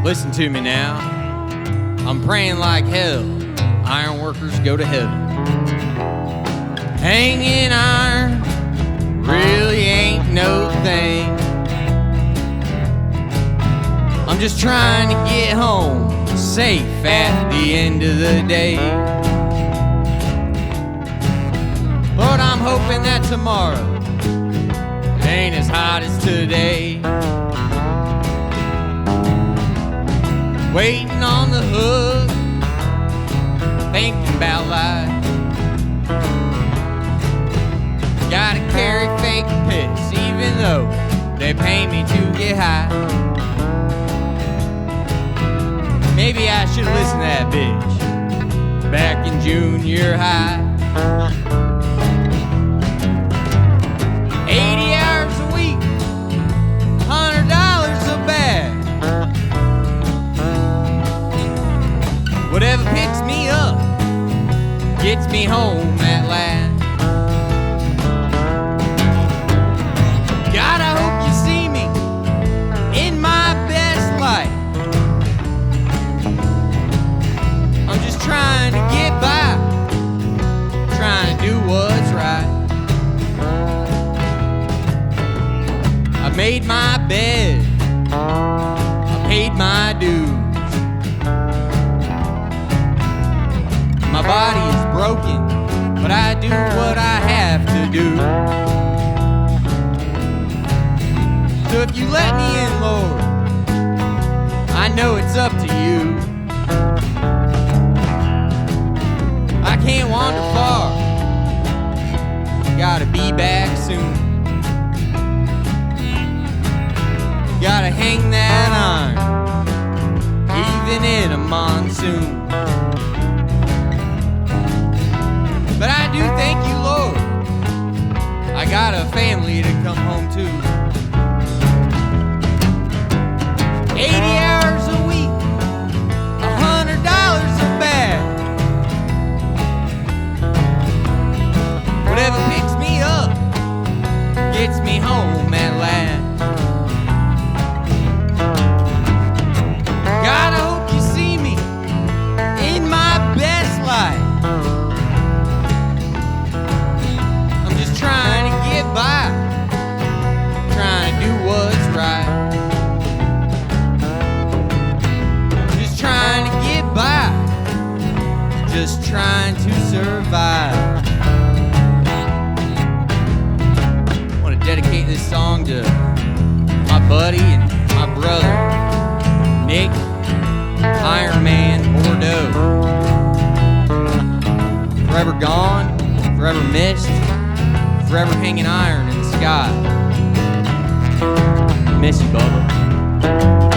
Listen to me now. I'm praying like hell. Ironworkers go to heaven. Hanging iron really ain't no thing. I'm just trying to get home safe at the end of the day. Lord, I'm hoping that tomorrow it ain't as hot as today. Waiting on the hook, thinking about life. Gotta carry fake piss, even though they pay me to get high. Maybe I should listen to that bitch back in junior high. 80 hours a week, $100 a bag. Whatever picks me up gets me home at last. God, I hope you see me in my best light. I'm just trying to get by, trying to do what's right. I made my bed, I paid my dues. My body is broken, but I do what I have to do. So if you let me in, Lord, I know it's up to you. I can't wander far, gotta be back soon. Gotta hang that iron, even in a monsoon. But I do thank you, Lord, I got a family to come home to. 80 hours a week, $100 a bag. Whatever picks me up gets me home at last. God, I hope you see me in my best light. I'm just trying to get by, trying to do what's right. Just trying to get by, just trying to survive. I want to dedicate this song to my buddy and my brother, Nick, Iron Man Bordeaux. Forever gone, forever missed, forever hanging iron in the sky. Miss you, Bubba.